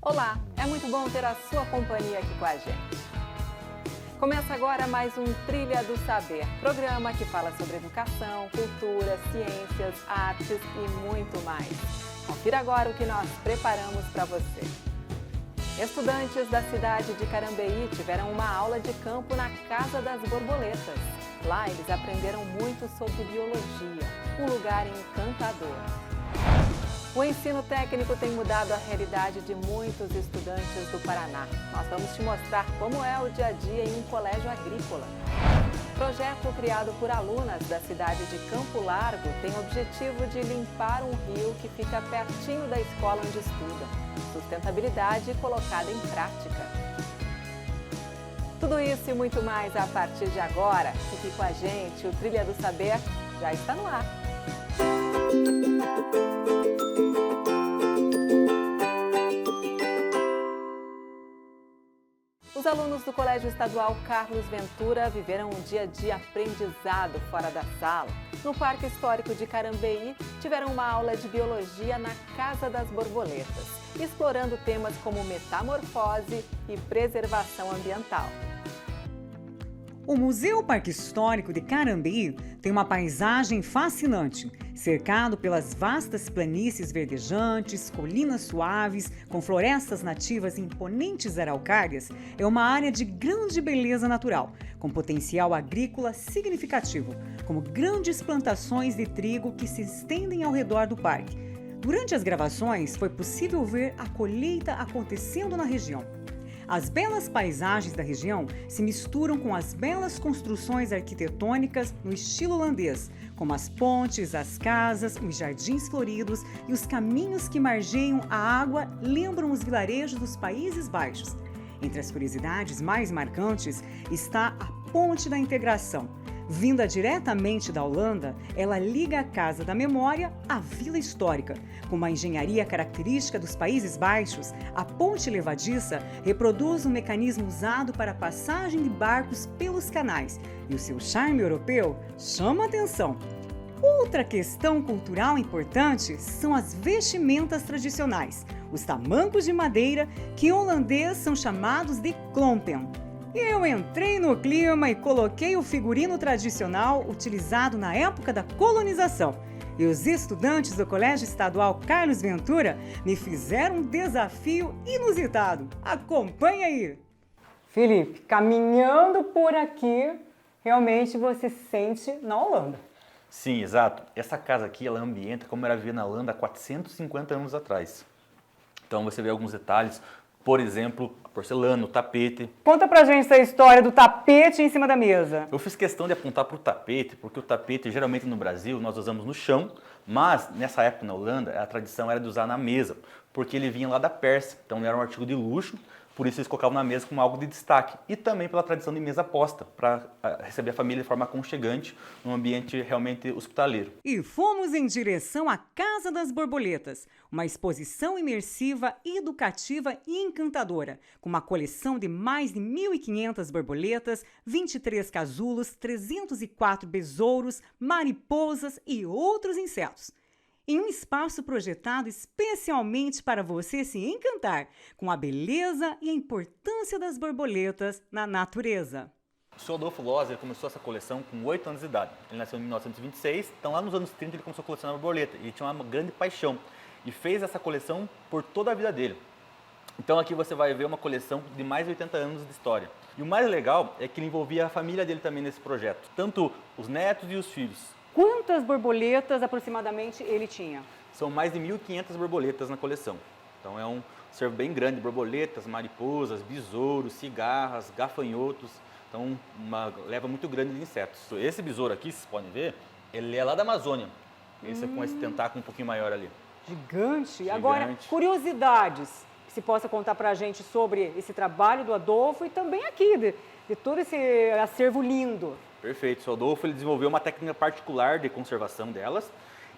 Olá, é muito bom ter a sua companhia aqui com a gente. Começa agora mais um Trilha do Saber, programa que fala sobre educação, cultura, ciências, artes e muito mais. Confira agora o que nós preparamos para você. Estudantes da cidade de Carambeí tiveram uma aula de campo na Casa das Borboletas. Lá eles aprenderam muito sobre biologia, um lugar encantador. O ensino técnico tem mudado a realidade de muitos estudantes do Paraná. Nós vamos te mostrar como é o dia a dia em um colégio agrícola. Projeto criado por alunas da cidade de Campo Largo tem o objetivo de limpar um rio que fica pertinho da escola onde estudam. Sustentabilidade colocada em prática. Tudo isso e muito mais a partir de agora. Fique com a gente, o Trilha do Saber já está no ar. Os alunos do Colégio Estadual Carlos Ventura viveram um dia de aprendizado fora da sala. No Parque Histórico de Carambeí, tiveram uma aula de biologia na Casa das Borboletas, explorando temas como metamorfose e preservação ambiental. O Museu Parque Histórico de Carambeí tem uma paisagem fascinante, cercado pelas vastas planícies verdejantes, colinas suaves, com florestas nativas e imponentes araucárias. É uma área de grande beleza natural, com potencial agrícola significativo, como grandes plantações de trigo que se estendem ao redor do parque. Durante as gravações, foi possível ver a colheita acontecendo na região. As belas paisagens da região se misturam com as belas construções arquitetônicas no estilo holandês, como as pontes, as casas, os jardins floridos e os caminhos que margeiam a água lembram os vilarejos dos Países Baixos. Entre as curiosidades mais marcantes está a Ponte da Integração. Vinda diretamente da Holanda, ela liga a Casa da Memória à Vila Histórica. Com uma engenharia característica dos Países Baixos, a ponte levadiça reproduz um mecanismo usado para a passagem de barcos pelos canais. E o seu charme europeu chama a atenção. Outra questão cultural importante são as vestimentas tradicionais. Os tamancos de madeira, que em holandês são chamados de klompen. Eu entrei no clima e coloquei o figurino tradicional utilizado na época da colonização. E os estudantes do Colégio Estadual Carlos Ventura me fizeram um desafio inusitado. Acompanhe aí! Felipe, caminhando por aqui, realmente você se sente na Holanda. Sim, exato. Essa casa aqui, ela ambienta como era vivida na Holanda há 450 anos atrás. Então você vê alguns detalhes. Por exemplo, a porcelana, o tapete. Conta pra gente essa história do tapete em cima da mesa. Eu fiz questão de apontar para o tapete, porque o tapete, geralmente no Brasil, nós usamos no chão, mas nessa época na Holanda, a tradição era de usar na mesa, porque ele vinha lá da Pérsia, então ele era um artigo de luxo, por isso eles colocavam na mesa como algo de destaque. E também pela tradição de mesa posta, para receber a família de forma aconchegante, num ambiente realmente hospitaleiro. E fomos em direção à Casa das Borboletas, uma exposição imersiva, educativa e encantadora, com uma coleção de mais de 1.500 borboletas, 23 casulos, 304 besouros, mariposas e outros insetos. Em um espaço projetado especialmente para você se encantar com a beleza e a importância das borboletas na natureza. O Sr. Adolfo Loser começou essa coleção com 8 anos de idade. Ele nasceu em 1926, então lá nos anos 30 ele começou a colecionar borboleta. Ele tinha uma grande paixão e fez essa coleção por toda a vida dele. Então aqui você vai ver uma coleção de mais de 80 anos de história. E o mais legal é que ele envolvia a família dele também nesse projeto, tanto os netos e os filhos. Quantas borboletas aproximadamente ele tinha? São mais de 1.500 borboletas na coleção. Então é um acervo bem grande de borboletas, mariposas, besouros, cigarras, gafanhotos. Então uma leva muito grande de insetos. Esse besouro aqui, vocês podem ver, ele é lá da Amazônia. Esse é com esse tentáculo um pouquinho maior ali. Gigante. Agora, curiosidades que se possa contar pra gente sobre esse trabalho do Adolfo e também aqui, de todo esse acervo lindo. Perfeito. O Adolfo ele desenvolveu uma técnica particular de conservação delas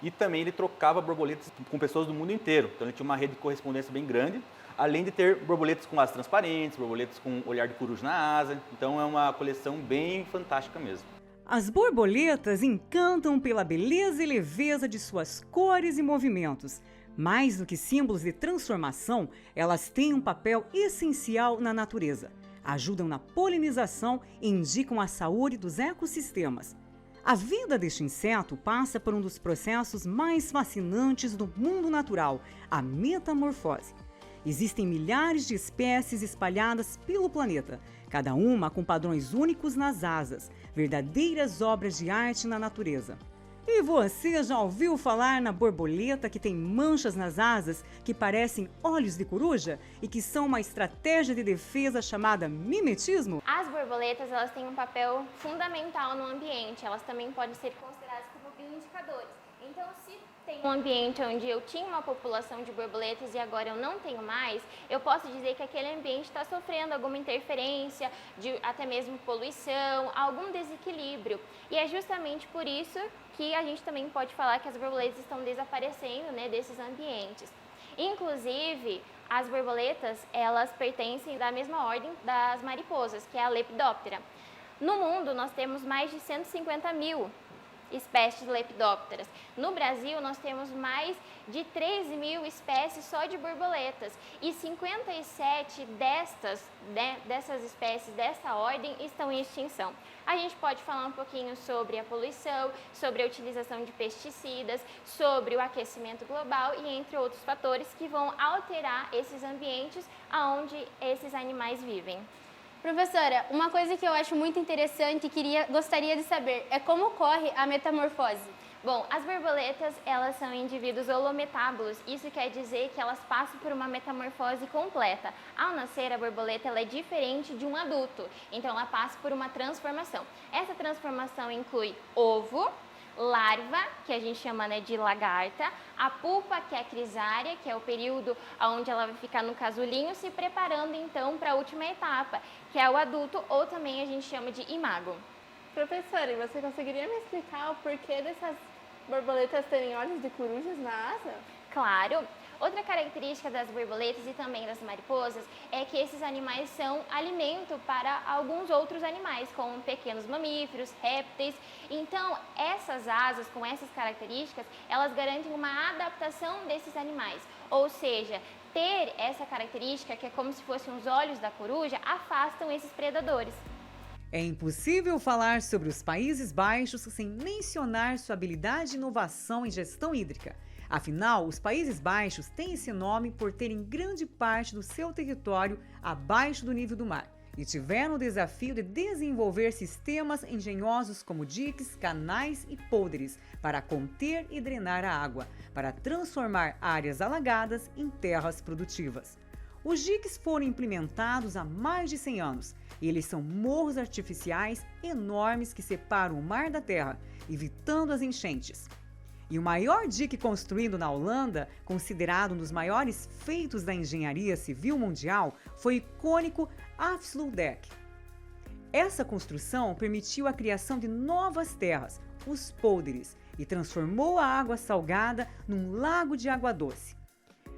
e também ele trocava borboletas com pessoas do mundo inteiro. Então ele tinha uma rede de correspondência bem grande, além de ter borboletas com asas transparentes, borboletas com olhar de coruja na asa. Então é uma coleção bem fantástica mesmo. As borboletas encantam pela beleza e leveza de suas cores e movimentos. Mais do que símbolos de transformação, elas têm um papel essencial na natureza. Ajudam na polinização e indicam a saúde dos ecossistemas. A vida deste inseto passa por um dos processos mais fascinantes do mundo natural, a metamorfose. Existem milhares de espécies espalhadas pelo planeta, cada uma com padrões únicos nas asas, verdadeiras obras de arte na natureza. E você já ouviu falar na borboleta que tem manchas nas asas que parecem olhos de coruja e que são uma estratégia de defesa chamada mimetismo? As borboletas, elas têm um papel fundamental no ambiente, elas também podem ser consideradas como bioindicadores. Então, se tem um ambiente onde eu tinha uma população de borboletas e agora eu não tenho mais, eu posso dizer que aquele ambiente está sofrendo alguma interferência, até mesmo poluição, algum desequilíbrio. E é justamente por isso que a gente também pode falar que as borboletas estão desaparecendo, né, desses ambientes. Inclusive, as borboletas, elas pertencem da mesma ordem das mariposas, que é a Lepidoptera. No mundo, nós temos mais de 150 mil espécies de lepidópteras. No Brasil, nós temos mais de 13 mil espécies só de borboletas e 57 dessas espécies dessa ordem estão em extinção. A gente pode falar um pouquinho sobre a poluição, sobre a utilização de pesticidas, sobre o aquecimento global e entre outros fatores que vão alterar esses ambientes onde esses animais vivem. Professora, uma coisa que eu acho muito interessante e gostaria de saber é como ocorre a metamorfose. Bom, as borboletas, elas são indivíduos holometábulos, isso quer dizer que elas passam por uma metamorfose completa. Ao nascer, a borboleta ela é diferente de um adulto, então ela passa por uma transformação. Essa transformação inclui ovo, larva, que a gente chama, né, de lagarta, a pupa, que é a crisária, que é o período onde ela vai ficar no casulinho, se preparando então para a última etapa, que é o adulto, ou também a gente chama de imago. Professora, e você conseguiria me explicar o porquê dessas borboletas terem olhos de corujas na asa? Claro! Outra característica das borboletas e também das mariposas é que esses animais são alimento para alguns outros animais, como pequenos mamíferos, répteis. Então, essas asas com essas características, elas garantem uma adaptação desses animais. Ou seja, ter essa característica, que é como se fossem os olhos da coruja, afastam esses predadores. É impossível falar sobre os Países Baixos sem mencionar sua habilidade de inovação em gestão hídrica. Afinal, os Países Baixos têm esse nome por terem grande parte do seu território abaixo do nível do mar e tiveram o desafio de desenvolver sistemas engenhosos como diques, canais e polders para conter e drenar a água, para transformar áreas alagadas em terras produtivas. Os diques foram implementados há mais de 100 anos e eles são morros artificiais enormes que separam o mar da terra, evitando as enchentes. E o maior dique construído na Holanda, considerado um dos maiores feitos da engenharia civil mundial, foi o icônico Afsluitdijk. Essa construção permitiu a criação de novas terras, os polders, e transformou a água salgada num lago de água doce.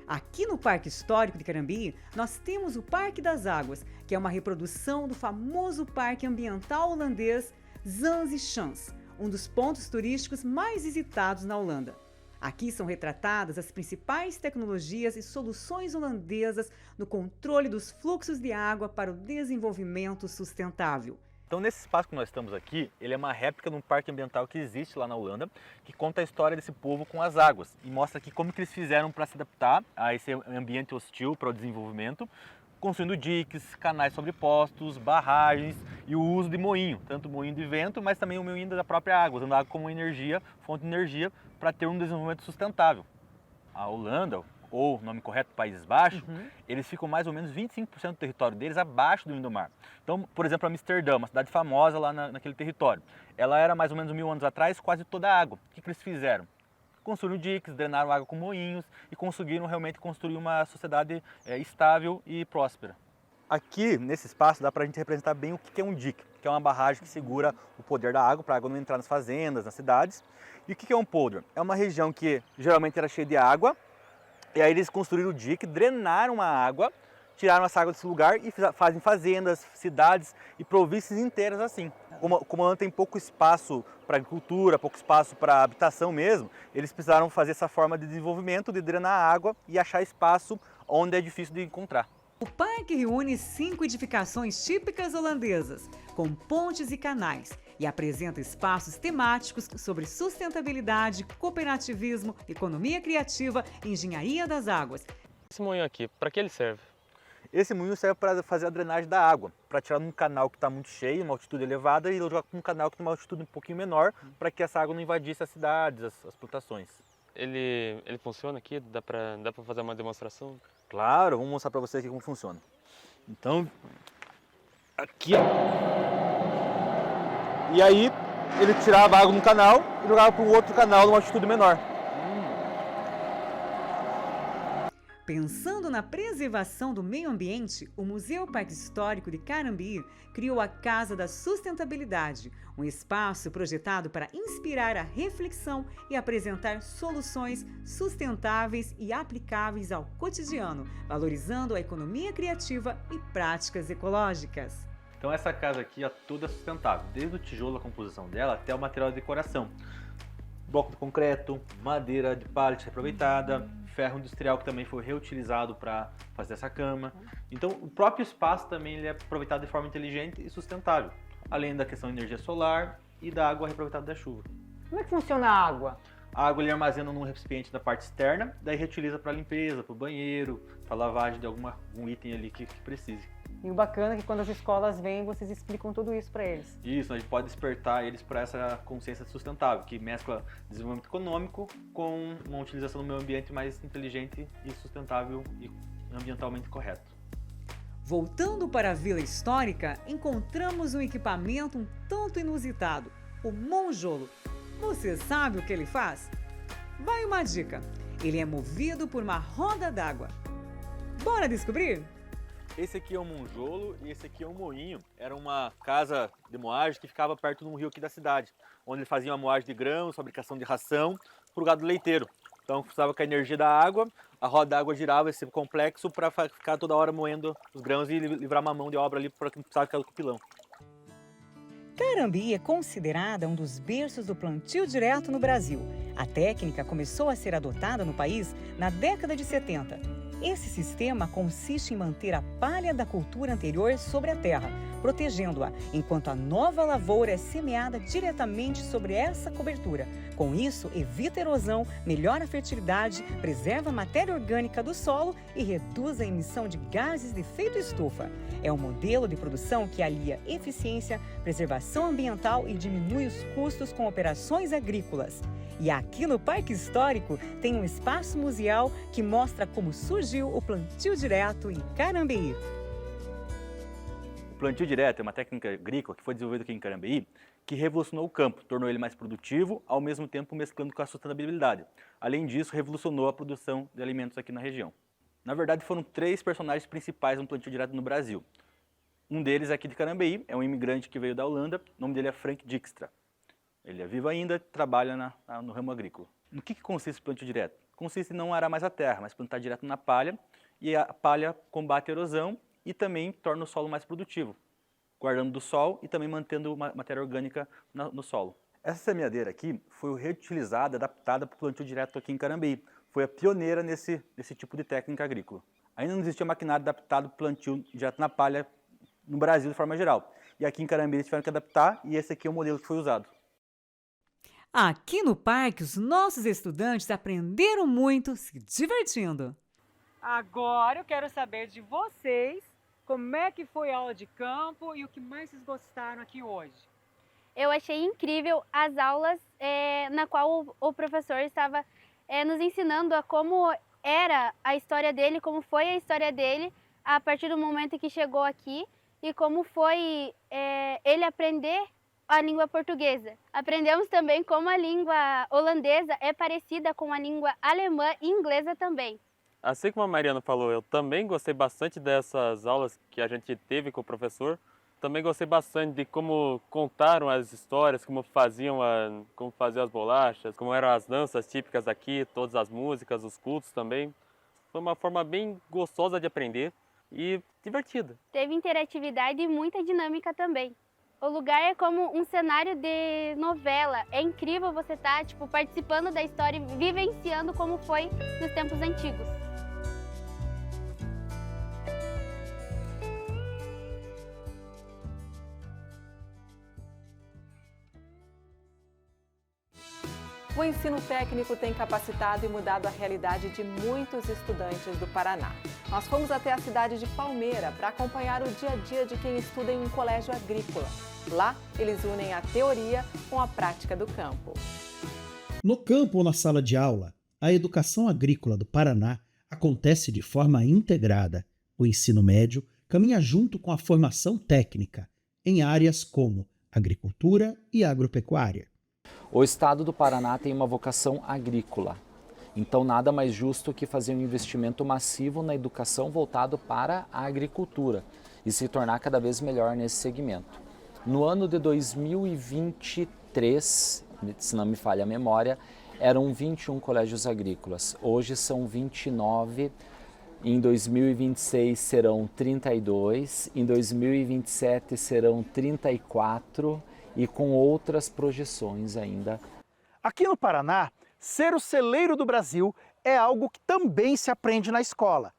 Aqui no Parque Histórico de Carambeí, nós temos o Parque das Águas, que é uma reprodução do famoso parque ambiental holandês Zandsschans, um dos pontos turísticos mais visitados na Holanda. Aqui são retratadas as principais tecnologias e soluções holandesas no controle dos fluxos de água para o desenvolvimento sustentável. Então, nesse espaço que nós estamos aqui, ele é uma réplica de um parque ambiental que existe lá na Holanda, que conta a história desse povo com as águas e mostra aqui como que eles fizeram para se adaptar a esse ambiente hostil para o desenvolvimento, construindo diques, canais sobrepostos, barragens e o uso de moinho, tanto moinho de vento, mas também o moinho da própria água, usando a água como energia, fonte de energia, para ter um desenvolvimento sustentável. A Holanda, ou nome correto, Países Baixos, eles ficam mais ou menos 25% do território deles abaixo do nível do mar. Então, por exemplo, Amsterdã, uma cidade famosa lá naquele território, ela era mais ou menos 1000 anos atrás quase toda água. O que eles fizeram? Construíram diques, drenaram água com moinhos e conseguiram realmente construir uma sociedade estável e próspera. Aqui, nesse espaço, dá para a gente representar bem o que é um dique, que é uma barragem que segura o poder da água, para a água não entrar nas fazendas, nas cidades. E o que é um polder? É uma região que geralmente era cheia de água, e aí eles construíram o dique, drenaram a água, tiraram essa água desse lugar e fazem fazendas, cidades e províncias inteiras assim. Como a Holanda tem pouco espaço para agricultura, pouco espaço para habitação mesmo, eles precisaram fazer essa forma de desenvolvimento, de drenar a água e achar espaço onde é difícil de encontrar. O parque reúne 5 edificações típicas holandesas, com pontes e canais, e apresenta espaços temáticos sobre sustentabilidade, cooperativismo, economia criativa e engenharia das águas. Esse moinho aqui, para que ele serve? Esse moinho serve para fazer a drenagem da água, para tirar num canal que está muito cheio, uma altitude elevada, e jogar para um canal que tem uma altitude um pouquinho menor, para que essa água não invadisse as cidades, as plantações. Ele funciona aqui? Dá para fazer uma demonstração? Claro, vamos mostrar para vocês aqui como funciona. Então, aqui, ó. E aí, ele tirava a água no canal e jogava para um outro canal numa altitude menor. Pensando na preservação do meio ambiente, o Museu Parque Histórico de Carambeí criou a Casa da Sustentabilidade, um espaço projetado para inspirar a reflexão e apresentar soluções sustentáveis e aplicáveis ao cotidiano, valorizando a economia criativa e práticas ecológicas. Então essa casa aqui é toda sustentável, desde o tijolo, a composição dela, até o material de decoração. Bloco de concreto, madeira de pallet reaproveitada, ferro industrial que também foi reutilizado para fazer essa cama. Então o próprio espaço também ele é aproveitado de forma inteligente e sustentável, além da questão de energia solar e da água reaproveitada da chuva. Como é que funciona a água? A água ele armazena num recipiente da parte externa, daí reutiliza para limpeza, para o banheiro, para lavagem de algum item ali que precise. E o bacana é que quando as escolas vêm, vocês explicam tudo isso para eles. Isso, a gente pode despertar eles para essa consciência sustentável, que mescla desenvolvimento econômico com uma utilização do meio ambiente mais inteligente e sustentável e ambientalmente correto. Voltando para a Vila Histórica, encontramos um equipamento um tanto inusitado, o monjolo. Você sabe o que ele faz? Vai uma dica, ele é movido por uma roda d'água. Bora descobrir? Esse aqui é um monjolo e esse aqui é um moinho. Era uma casa de moagem que ficava perto de um rio aqui da cidade, onde eles faziam a moagem de grãos, fabricação de ração para o gado leiteiro. Então precisava com a energia da água, a roda d'água girava esse complexo para ficar toda hora moendo os grãos e livrar uma mão de obra ali para quem precisava ficar com o pilão. Carambeí é considerada um dos berços do plantio direto no Brasil. A técnica começou a ser adotada no país na década de 70. Esse sistema consiste em manter a palha da cultura anterior sobre a terra, protegendo-a, enquanto a nova lavoura é semeada diretamente sobre essa cobertura. Com isso, evita erosão, melhora a fertilidade, preserva a matéria orgânica do solo e reduz a emissão de gases de efeito estufa. É um modelo de produção que alia eficiência, preservação ambiental e diminui os custos com operações agrícolas. E aqui no Parque Histórico tem um espaço museal que mostra como surgiu o plantio direto em Carambeí. O plantio direto é uma técnica agrícola que foi desenvolvida aqui em Carambeí, que revolucionou o campo, tornou ele mais produtivo, ao mesmo tempo mesclando com a sustentabilidade. Além disso, revolucionou a produção de alimentos aqui na região. Na verdade, foram 3 personagens principais no plantio direto no Brasil. Um deles é aqui de Carambeí, é um imigrante que veio da Holanda, o nome dele é Frank Dijkstra. Ele é vivo ainda, trabalha no ramo agrícola. No que consiste o plantio direto? Consiste em não arar mais a terra, mas plantar direto na palha, e a palha combate a erosão e também torna o solo mais produtivo, guardando do sol e também mantendo matéria orgânica no solo. Essa semeadeira aqui foi reutilizada, adaptada para o plantio direto aqui em Carambeí. Foi a pioneira nesse tipo de técnica agrícola. Ainda não existia maquinário adaptado para o plantio direto na palha no Brasil de forma geral. E aqui em Carambeí eles tiveram que adaptar e esse aqui é o modelo que foi usado. Aqui no parque, os nossos estudantes aprenderam muito se divertindo. Agora eu quero saber de vocês como é que foi a aula de campo e o que mais vocês gostaram aqui hoje. Eu achei incrível as aulas na qual o professor estava nos ensinando a como era a história dele, como foi a história dele a partir do momento que chegou aqui e como foi ele aprender a língua portuguesa. Aprendemos também como a língua holandesa é parecida com a língua alemã e inglesa também. Assim como a Mariana falou, eu também gostei bastante dessas aulas que a gente teve com o professor. Também gostei bastante de como contaram as histórias, como faziam as bolachas, como eram as danças típicas daqui, todas as músicas, os cultos também. Foi uma forma bem gostosa de aprender. e divertido. Teve interatividade e muita dinâmica também. O lugar é como um cenário de novela. É incrível você estar participando da história e vivenciando como foi nos tempos antigos. O ensino técnico tem capacitado e mudado a realidade de muitos estudantes do Paraná. Nós fomos até a cidade de Palmeira para acompanhar o dia a dia de quem estuda em um colégio agrícola. Lá, eles unem a teoria com a prática do campo. No campo ou na sala de aula, a educação agrícola do Paraná acontece de forma integrada. O ensino médio caminha junto com a formação técnica em áreas como agricultura e agropecuária. O estado do Paraná tem uma vocação agrícola, então nada mais justo que fazer um investimento massivo na educação voltado para a agricultura e se tornar cada vez melhor nesse segmento. No ano de 2023, se não me falha a memória, eram 21 colégios agrícolas, hoje são 29, em 2026 serão 32, em 2027 serão 34, e com outras projeções ainda. Aqui no Paraná, ser o celeiro do Brasil é algo que também se aprende na escola.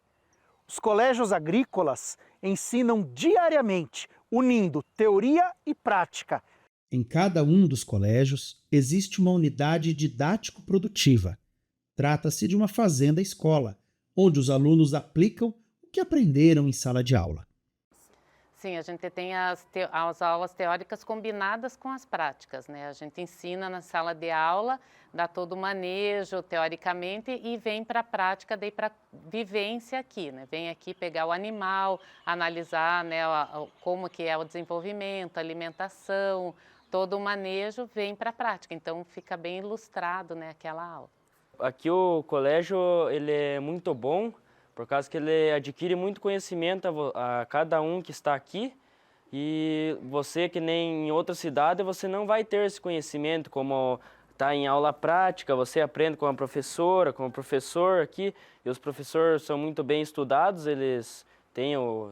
Os colégios agrícolas ensinam diariamente, unindo teoria e prática. Em cada um dos colégios existe uma unidade didático-produtiva. Trata-se de uma fazenda-escola, onde os alunos aplicam o que aprenderam em sala de aula. Sim, a gente tem as aulas teóricas combinadas com as práticas, né? A gente ensina na sala de aula, dá todo o manejo teoricamente e vem para a prática, daí para vivência aqui, né? Vem aqui pegar o animal, analisar, né, como que é o desenvolvimento, a alimentação, todo o manejo vem para a prática, então fica bem ilustrado, né, aquela aula. Aqui o colégio ele é muito bom, por causa que ele adquire muito conhecimento a cada um que está aqui e você, que nem em outra cidade, você não vai ter esse conhecimento, como está em aula prática, você aprende com a professora, com o professor aqui, e os professores são muito bem estudados, eles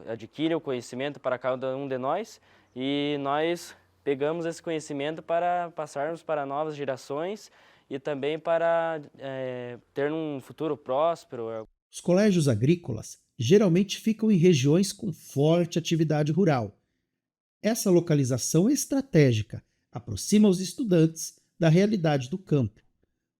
adquirem o conhecimento para cada um de nós e nós pegamos esse conhecimento para passarmos para novas gerações e também para ter um futuro próspero. Os colégios agrícolas geralmente ficam em regiões com forte atividade rural. Essa localização estratégica aproxima os estudantes da realidade do campo.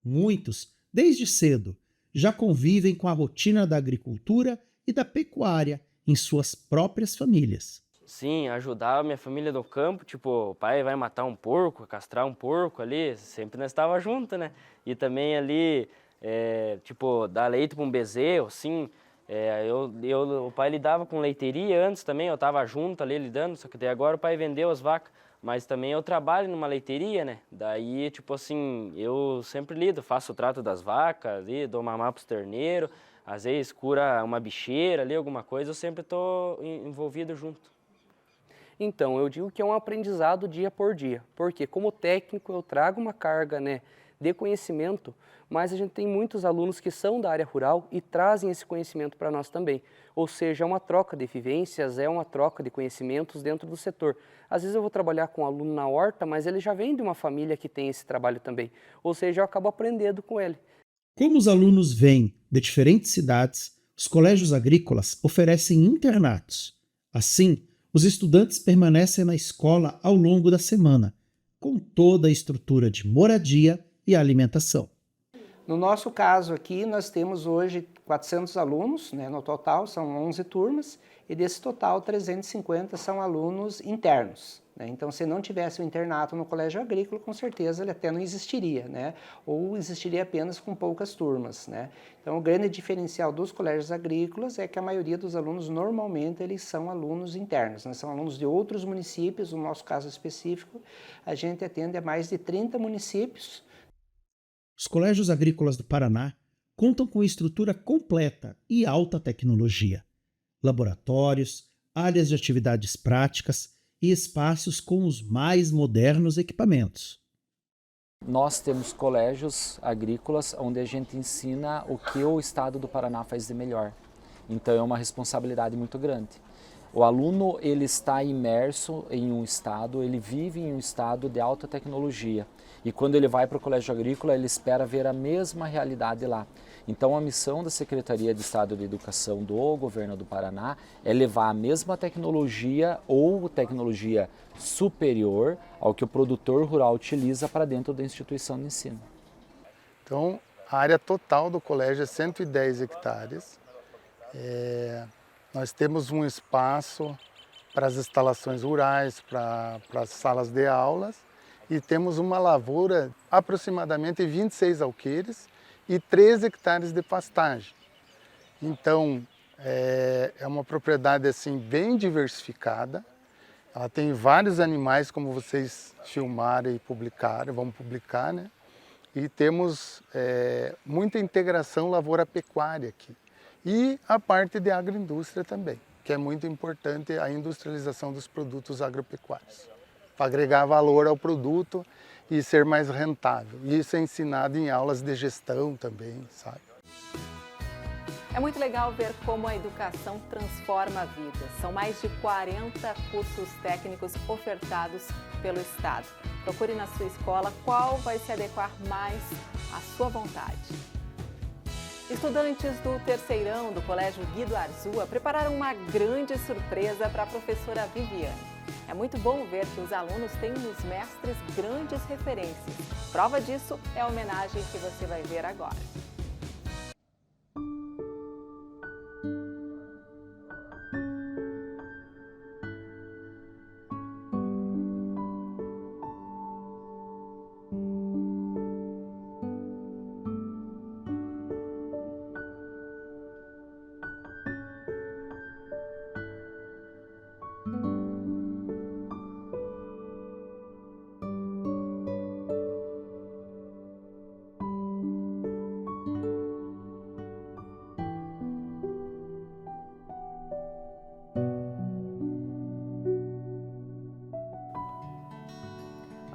Muitos, desde cedo, já convivem com a rotina da agricultura e da pecuária em suas próprias famílias. Sim, ajudar a minha família no campo, tipo, o pai vai matar um porco, castrar um porco ali, sempre nós estávamos juntos, né? E também ali, tipo, dar leite para um bezerro, assim, o pai lidava com leiteria antes também, eu estava junto ali lidando, só que daí agora o pai vendeu as vacas, mas também eu trabalho numa leiteria, né? Daí, tipo assim, eu sempre lido, faço o trato das vacas ali, dou mamar para os terneiros, às vezes cura uma bicheira ali, alguma coisa, eu sempre estou envolvido junto. Então, eu digo que é um aprendizado dia por dia, porque como técnico eu trago uma carga, né, de conhecimento, mas a gente tem muitos alunos que são da área rural e trazem esse conhecimento para nós também. Ou seja, é uma troca de vivências, é uma troca de conhecimentos dentro do setor. Às vezes eu vou trabalhar com um aluno na horta, mas ele já vem de uma família que tem esse trabalho também. Ou seja, eu acabo aprendendo com ele. Como os alunos vêm de diferentes cidades, os colégios agrícolas oferecem internatos. Assim, os estudantes permanecem na escola ao longo da semana, com toda a estrutura de moradia e alimentação. No nosso caso aqui, nós temos hoje 400 alunos, né, no total, são 11 turmas, e desse total 350 são alunos internos. Né? Então, se não tivesse o internato no colégio agrícola, com certeza ele até não existiria, né? Ou existiria apenas com poucas turmas. Né? Então, o grande diferencial dos colégios agrícolas é que a maioria dos alunos, normalmente, eles são alunos internos, né? São alunos de outros municípios, no nosso caso específico, a gente atende a mais de 30 municípios. Os colégios agrícolas do Paraná contam com estrutura completa e alta tecnologia, laboratórios, áreas de atividades práticas e espaços com os mais modernos equipamentos. Nós temos colégios agrícolas onde a gente ensina o que o estado do Paraná faz de melhor. Então é uma responsabilidade muito grande. O aluno ele está imerso em um estado, ele vive em um estado de alta tecnologia. E quando ele vai para o colégio agrícola, ele espera ver a mesma realidade lá. Então a missão da Secretaria de Estado de Educação do Governo do Paraná é levar a mesma tecnologia ou tecnologia superior ao que o produtor rural utiliza para dentro da instituição de ensino. Então a área total do colégio é 110 hectares. Nós temos um espaço para as instalações rurais, para as salas de aulas, e temos uma lavoura, aproximadamente 26 alqueires e 13 hectares de pastagem. Então, é uma propriedade assim, bem diversificada. Ela tem vários animais, como vocês filmaram e publicaram, vamos publicar, né? E temos muita integração lavoura-pecuária aqui. E a parte de agroindústria também, que é muito importante a industrialização dos produtos agropecuários, para agregar valor ao produto e ser mais rentável. E isso é ensinado em aulas de gestão também, sabe? É muito legal ver como a educação transforma vidas. São mais de 40 cursos técnicos ofertados pelo Estado. Procure na sua escola qual vai se adequar mais à sua vontade. Estudantes do terceirão do Colégio Guido Arzua prepararam uma grande surpresa para a professora Viviane. É muito bom ver que os alunos têm nos mestres grandes referências. Prova disso é a homenagem que você vai ver agora.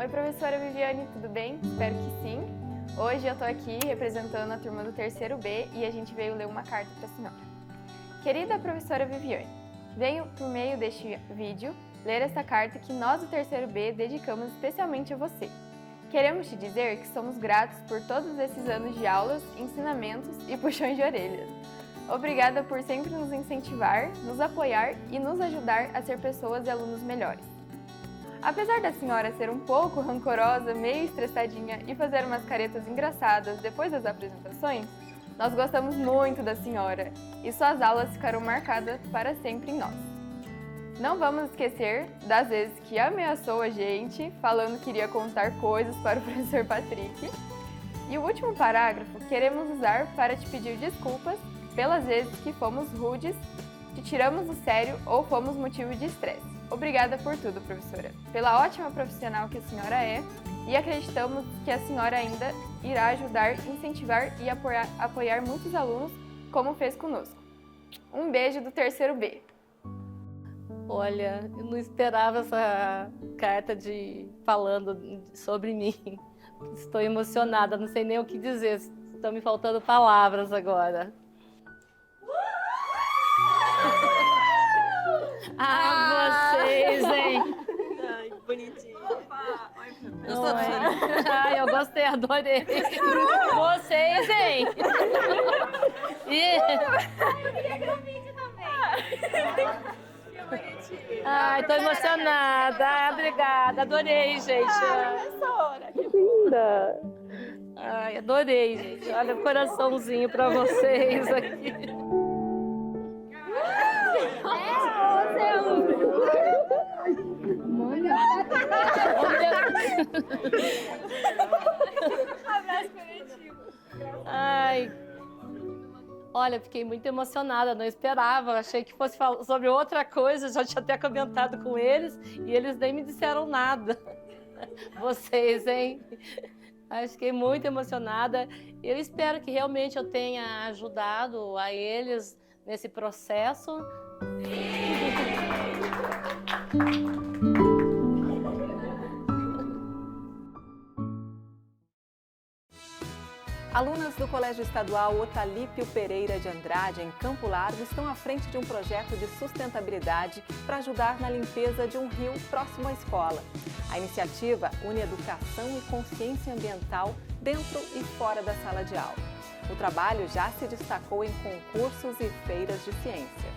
Oi, professora Viviane, tudo bem? Espero que sim. Hoje eu estou aqui representando a turma do terceiro B e a gente veio ler uma carta para a senhora. Querida professora Viviane, venho por meio deste vídeo ler esta carta que nós do terceiro B dedicamos especialmente a você. Queremos te dizer que somos gratos por todos esses anos de aulas, ensinamentos e puxões de orelhas. Obrigada por sempre nos incentivar, nos apoiar e nos ajudar a ser pessoas e alunos melhores. Apesar da senhora ser um pouco rancorosa, meio estressadinha e fazer umas caretas engraçadas depois das apresentações, nós gostamos muito da senhora e suas aulas ficarão marcadas para sempre em nós. Não vamos esquecer das vezes que ameaçou a gente, falando que iria contar coisas para o professor Patrick. E o último parágrafo queremos usar para te pedir desculpas pelas vezes que fomos rudes, te tiramos do sério ou fomos motivo de estresse. Obrigada por tudo, professora, pela ótima profissional que a senhora é e acreditamos que a senhora ainda irá ajudar, incentivar e apoiar muitos alunos, como fez conosco. Um beijo do terceiro B. Olha, eu não esperava essa carta falando sobre mim. Estou emocionada, não sei nem o que dizer, estão me faltando palavras agora. Vocês, hein? Ai, bonitinho. Ai, eu gostei, adorei. Vocês, hein? Eu queria ver o vídeo também. Ai, tô emocionada. Obrigada, adorei, gente. Professora, que linda. Ai, adorei, gente. Olha o coraçãozinho pra vocês aqui. Abraço coletivo. Ai, olha, fiquei muito emocionada, não esperava, achei que fosse falar sobre outra coisa, já tinha até comentado com eles e eles nem me disseram nada. Vocês, hein? Ai, fiquei muito emocionada. Eu espero que realmente eu tenha ajudado a eles nesse processo. Alunas do Colégio Estadual Otalípio Pereira de Andrade, em Campo Largo, estão à frente de um projeto de sustentabilidade para ajudar na limpeza de um rio próximo à escola. A iniciativa une educação e consciência ambiental dentro e fora da sala de aula. O trabalho já se destacou em concursos e feiras de ciência.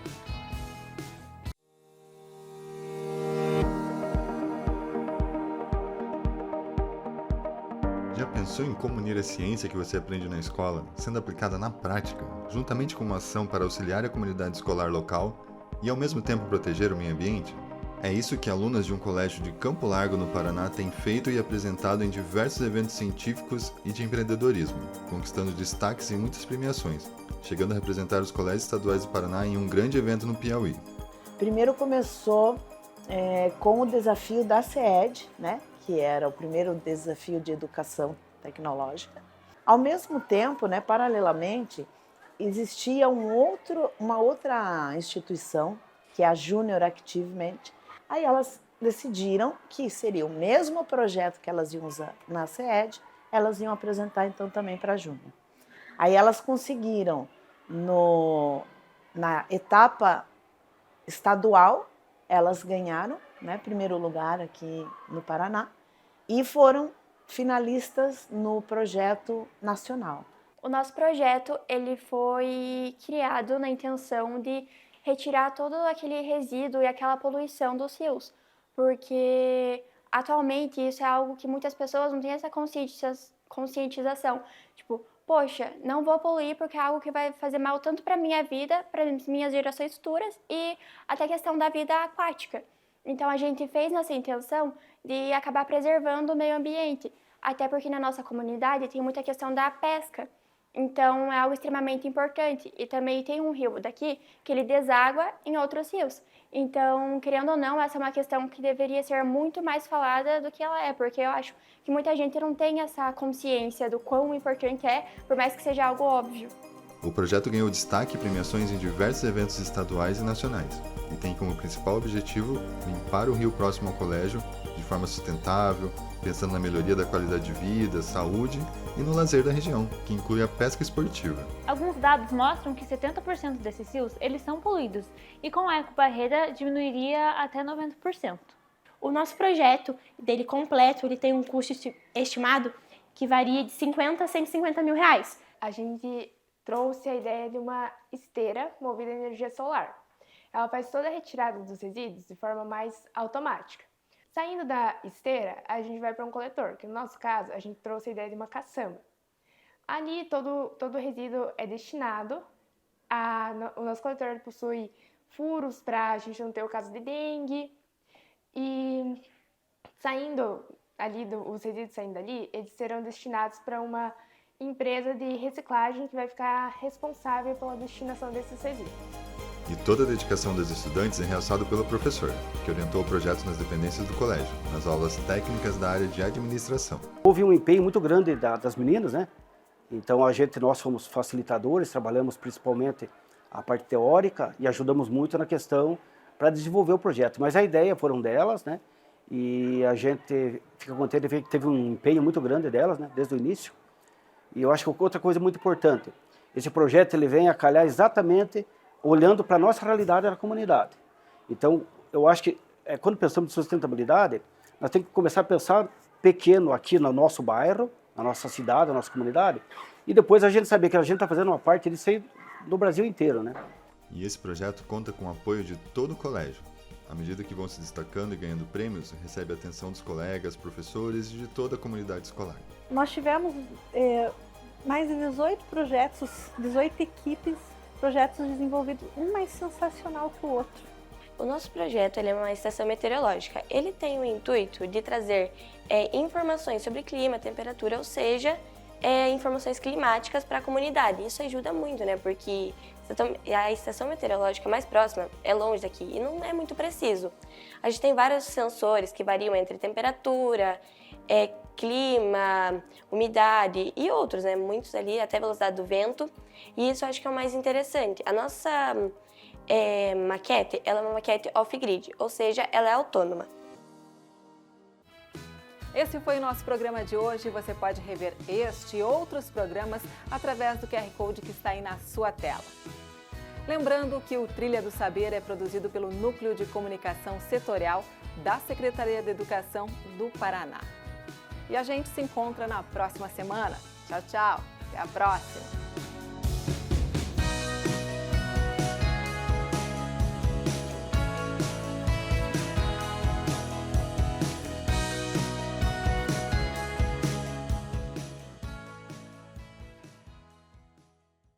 Já pensou em como unir a ciência que você aprende na escola, sendo aplicada na prática, juntamente com uma ação para auxiliar a comunidade escolar local e ao mesmo tempo proteger o meio ambiente? É isso que alunas de um colégio de Campo Largo, no Paraná, têm feito e apresentado em diversos eventos científicos e de empreendedorismo, conquistando destaques e muitas premiações, chegando a representar os colégios estaduais do Paraná em um grande evento no Piauí. Primeiro começou com o desafio da CED, né, que era o primeiro desafio de educação tecnológica. Ao mesmo tempo, né, paralelamente, existia uma outra instituição, que é a Junior Achievement. Aí elas decidiram que seria o mesmo projeto que elas iam usar na CED, elas iam apresentar então também para a Júnior. Aí elas conseguiram, na etapa estadual, elas ganharam, né, primeiro lugar aqui no Paraná, e foram finalistas no projeto nacional. O nosso projeto ele foi criado na intenção de retirar todo aquele resíduo e aquela poluição dos rios, porque atualmente isso é algo que muitas pessoas não têm essa conscientização. Tipo, poxa, não vou poluir porque é algo que vai fazer mal tanto para a minha vida, para as minhas gerações futuras e até a questão da vida aquática. Então a gente fez nessa intenção de acabar preservando o meio ambiente, até porque na nossa comunidade tem muita questão da pesca. Então é algo extremamente importante. E também tem um rio daqui que ele deságua em outros rios. Então, querendo ou não, essa é uma questão que deveria ser muito mais falada do que ela é, porque eu acho que muita gente não tem essa consciência do quão importante é, por mais que seja algo óbvio. O projeto ganhou destaque e premiações em diversos eventos estaduais e nacionais e tem como principal objetivo limpar o rio próximo ao colégio de forma sustentável, pensando na melhoria da qualidade de vida, saúde e no lazer da região, que inclui a pesca esportiva. Alguns dados mostram que 70% desses rios eles são poluídos e com a ecobarreira diminuiria até 90%. O nosso projeto, dele completo, ele tem um custo estimado que varia de 50 a 150 mil reais. A gente trouxe a ideia de uma esteira movida a energia solar. Ela faz toda a retirada dos resíduos de forma mais automática. Saindo da esteira, a gente vai para um coletor, que no nosso caso, a gente trouxe a ideia de uma caçamba. Ali, todo o resíduo é destinado, o nosso coletor possui furos para a gente não ter o caso de dengue. E saindo ali, os resíduos saindo dali, eles serão destinados para uma empresa de reciclagem que vai ficar responsável pela destinação desses resíduos. E toda a dedicação dos estudantes é realçada pelo professor, que orientou o projeto nas dependências do colégio, nas aulas técnicas da área de administração. Houve um empenho muito grande das meninas, né? Então nós fomos facilitadores, trabalhamos principalmente a parte teórica e ajudamos muito na questão para desenvolver o projeto. Mas a ideia foram delas, né? E a gente fica contente de ver que teve um empenho muito grande delas, né? Desde o início. E eu acho que outra coisa muito importante, esse projeto ele vem a calhar exatamente olhando para a nossa realidade da comunidade. Então, eu acho que quando pensamos em sustentabilidade, nós temos que começar a pensar pequeno aqui no nosso bairro, na nossa cidade, na nossa comunidade, e depois a gente saber que a gente está fazendo uma parte disso aí no Brasil inteiro, né? E esse projeto conta com o apoio de todo o colégio. À medida que vão se destacando e ganhando prêmios, recebe a atenção dos colegas, professores e de toda a comunidade escolar. Nós tivemos mais de 18 projetos, 18 equipes, projetos desenvolvidos, um mais sensacional que o outro. O nosso projeto ele é uma estação meteorológica. Ele tem o intuito de trazer informações sobre clima, temperatura, ou seja, informações climáticas para a comunidade. Isso ajuda muito, né? Porque a estação meteorológica mais próxima é longe daqui e não é muito preciso. A gente tem vários sensores que variam entre temperatura, clima, umidade e outros, né? Muitos ali, até velocidade do vento. E isso eu acho que é o mais interessante. A nossa maquete, ela é uma maquete off-grid, ou seja, ela é autônoma. Esse foi o nosso programa de hoje. Você pode rever este e outros programas através do QR Code que está aí na sua tela. Lembrando que o Trilha do Saber é produzido pelo Núcleo de Comunicação Setorial da Secretaria de Educação do Paraná. E a gente se encontra na próxima semana. Tchau, tchau. Até a próxima.